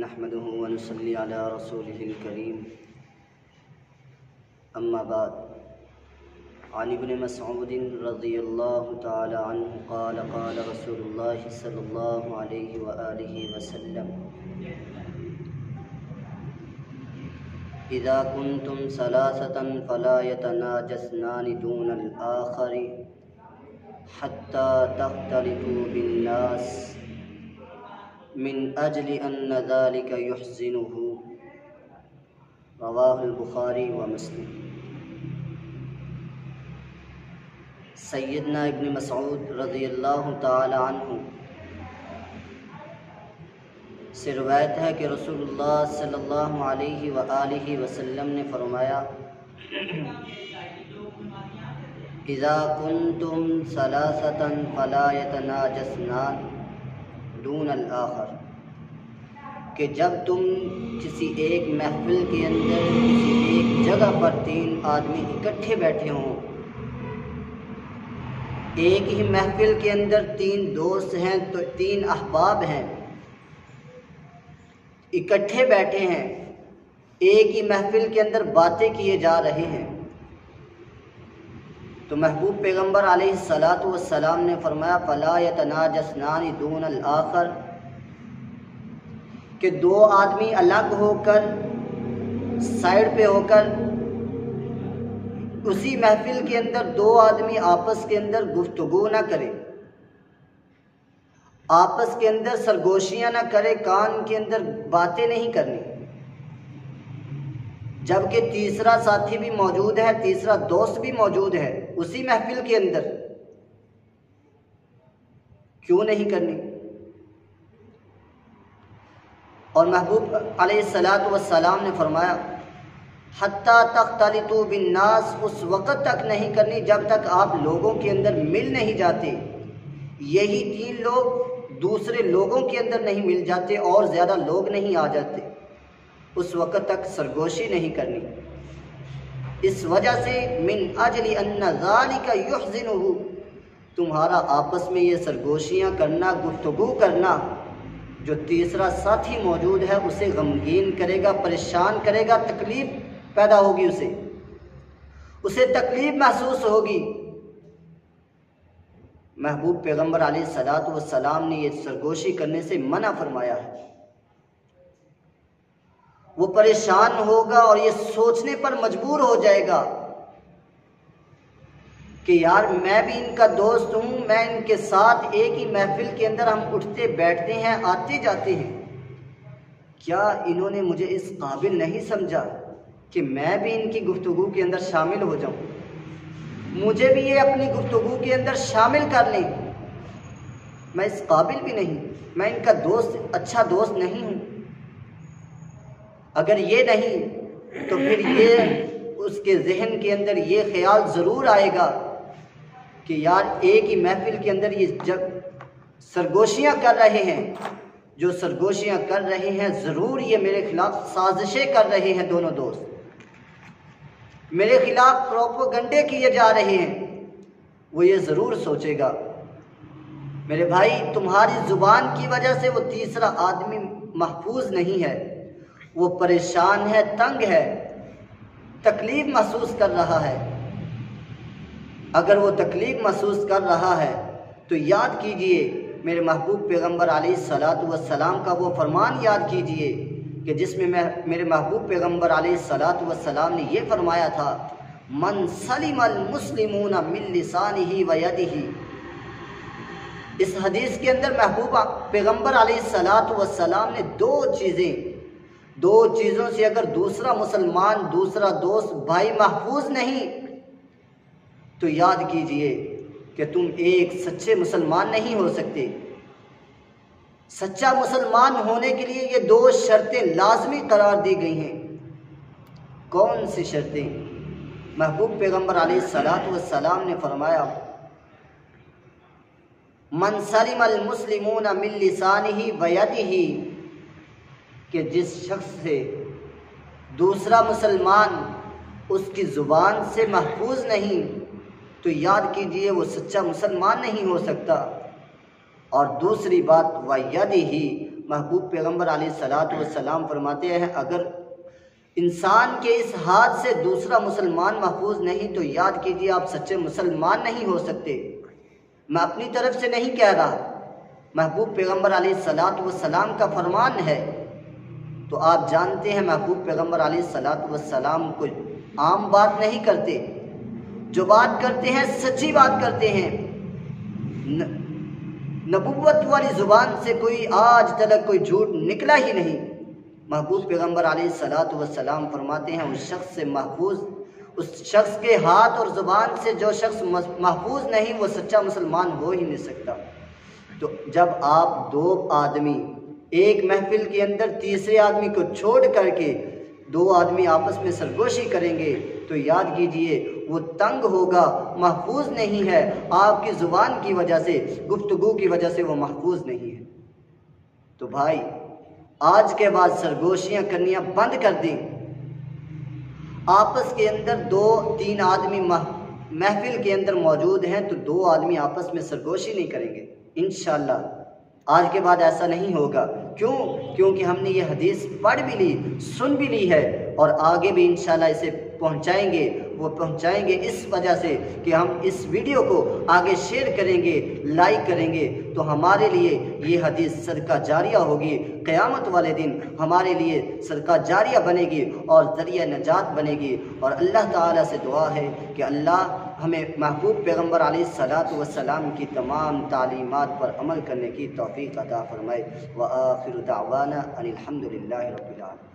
نحمده ونصلي على رسوله الكريم اما بعد عن ابن مسعود رضی اللہ تعالی عنہ قال قال رسول اللہ صلی اللہ علیہ وآلہ وسلم اذا کنتم ثلاثة فلا يتناجسنان دون الآخر حتى تختلطوا بالناس من اجل ان ذلك يحزنه رواہ البخاری و مسلم۔ سیدنا ابن مسعود رضی اللہ تعالی عنہ سے روایت ہے کہ رسول اللہ صلی اللہ علیہ وآلہ وسلم نے فرمایا اذا کنتم ثلاثة فلا يتناجسنان دون الآخر، کہ جب تم کسی ایک محفل کے اندر کسی ایک جگہ پر تین آدمی اکٹھے بیٹھے ہوں، ایک ہی محفل کے اندر تین دوست ہیں تو تین احباب ہیں، اکٹھے بیٹھے ہیں، ایک ہی محفل کے اندر باتیں کیے جا رہے ہیں، تو محبوب پیغمبر علیہ الصلاۃ والسلام نے فرمایا فلا یتناجسنان دون الآخر، کہ دو آدمی الگ ہو کر سائڈ پہ ہو کر اسی محفل کے اندر دو آدمی آپس کے اندر گفتگو نہ کرے، آپس کے اندر سرگوشیاں نہ کرے، کان کے اندر باتیں نہیں کرنی، جبکہ تیسرا ساتھی بھی موجود ہے، تیسرا دوست بھی موجود ہے اسی محفل کے اندر، کیوں نہیں کرنی؟ اور محبوب علیہ الصلاۃ والسلام نے فرمایا حتیٰ تختلطوا بالناس، اس وقت تک نہیں کرنی جب تک آپ لوگوں کے اندر مل نہیں جاتے، یہی تین لوگ دوسرے لوگوں کے اندر نہیں مل جاتے اور زیادہ لوگ نہیں آ جاتے، اس وقت تک سرگوشی نہیں کرنی۔ اس وجہ سے من اجل ان ذالک یحزنہ، تمہارا آپس میں یہ سرگوشیاں کرنا، گفتگو کرنا، جو تیسرا ساتھی موجود ہے اسے غمگین کرے گا، پریشان کرے گا، تکلیف پیدا ہوگی، اسے تکلیف محسوس ہوگی۔ محبوب پیغمبر علیہ الصلاۃ والسلام نے یہ سرگوشی کرنے سے منع فرمایا ہے، وہ پریشان ہوگا اور یہ سوچنے پر مجبور ہو جائے گا کہ یار میں بھی ان کا دوست ہوں، میں ان کے ساتھ ایک ہی محفل کے اندر ہم اٹھتے بیٹھتے ہیں، آتے جاتے ہیں، کیا انہوں نے مجھے اس قابل نہیں سمجھا کہ میں بھی ان کی گفتگو کے اندر شامل ہو جاؤں، مجھے بھی یہ اپنی گفتگو کے اندر شامل کر لیں، میں اس قابل بھی نہیں، میں ان کا دوست، اچھا دوست نہیں ہوں۔ اگر یہ نہیں تو پھر یہ اس کے ذہن کے اندر یہ خیال ضرور آئے گا کہ یار ایک ہی محفل کے اندر یہ جب سرگوشیاں کر رہے ہیں، جو سرگوشیاں کر رہے ہیں ضرور یہ میرے خلاف سازشیں کر رہے ہیں، دونوں دوست میرے خلاف پروپیگنڈے کیے جا رہے ہیں، وہ یہ ضرور سوچے گا میرے بھائی تمہاری زبان کی وجہ سے وہ تیسرا آدمی محفوظ نہیں ہے، وہ پریشان ہے، تنگ ہے، تکلیف محسوس کر رہا ہے۔ اگر وہ تکلیف محسوس کر رہا ہے تو یاد کیجئے میرے محبوب پیغمبر علیہ الصلاۃ والسلام کا وہ فرمان یاد کیجئے کہ جس میں میرے محبوب پیغمبر علیہ الصلاۃ والسلام نے یہ فرمایا تھا من سلم المسلمون من لسانہ ویدہ۔ اس حدیث کے اندر محبوب پیغمبر علیہ الصلاۃ والسلام نے دو چیزوں سے اگر دوسرا مسلمان، دوسرا دوست، بھائی محفوظ نہیں تو یاد کیجئے کہ تم ایک سچے مسلمان نہیں ہو سکتے۔ سچا مسلمان ہونے کے لیے یہ دو شرطیں لازمی قرار دی گئی ہیں۔ کون سی شرطیں؟ محبوب پیغمبر علیہ الصلاۃ والسلام نے فرمایا من سلم المسلمون من لسانہ ویدہ، کہ جس شخص سے دوسرا مسلمان اس کی زبان سے محفوظ نہیں تو یاد کیجئے وہ سچا مسلمان نہیں ہو سکتا۔ اور دوسری بات وَيَدِهِ، محبوب پیغمبر علیہ السلام فرماتے ہیں اگر انسان کے اس ہاتھ سے دوسرا مسلمان محفوظ نہیں تو یاد کیجیے آپ سچے مسلمان نہیں ہو سکتے۔ میں اپنی طرف سے نہیں کہہ رہا، محبوب پیغمبر علیہ السلام کا فرمان ہے۔ تو آپ جانتے ہیں محبوب پیغمبر علیہ السلام کوئی عام بات نہیں کرتے، جو بات کرتے ہیں سچی بات کرتے ہیں۔ نبوت والی زبان سے کوئی آج تک کوئی جھوٹ نکلا ہی نہیں۔ محبوب پیغمبر علیہ السلام فرماتے ہیں اس شخص کے ہاتھ اور زبان سے جو شخص محفوظ نہیں وہ سچا مسلمان ہو ہی نہیں سکتا۔ تو جب آپ دو آدمی ایک محفل کے اندر تیسرے آدمی کو چھوڑ کر کے دو آدمی آپس میں سرگوشی کریں گے تو یاد کیجئے وہ تنگ ہوگا، محفوظ نہیں ہے، آپ کی زبان کی وجہ سے، گفتگو کی وجہ سے وہ محفوظ نہیں ہے۔ تو بھائی آج کے بعد سرگوشیاں کرنیاں بند کر دیں۔ آپس کے اندر دو تین آدمی محفل کے اندر موجود ہیں تو دو آدمی آپس میں سرگوشی نہیں کریں گے انشاءاللہ۔ آج کے بعد ایسا نہیں ہوگا۔ کیونکہ ہم نے یہ حدیث پڑھ بھی لی، سن بھی لی ہے اور آگے بھی انشاءاللہ اسے پہنچائیں گے۔ وہ پہنچائیں گے اس وجہ سے کہ ہم اس ویڈیو کو آگے شیئر کریں گے، لائک کریں گے تو ہمارے لیے یہ حدیث صدقہ جاریہ ہوگی، قیامت والے دن ہمارے لیے صدقہ جاریہ بنے گی اور ذریعہ نجات بنے گی۔ اور اللہ تعالیٰ سے دعا ہے کہ اللہ ہمیں محبوب پیغمبر علیہ السلام کی تمام تعلیمات پر عمل کرنے کی توفیق عطا فرمائے۔ وآخر دعوانا ان الحمد للہ رب العالمین۔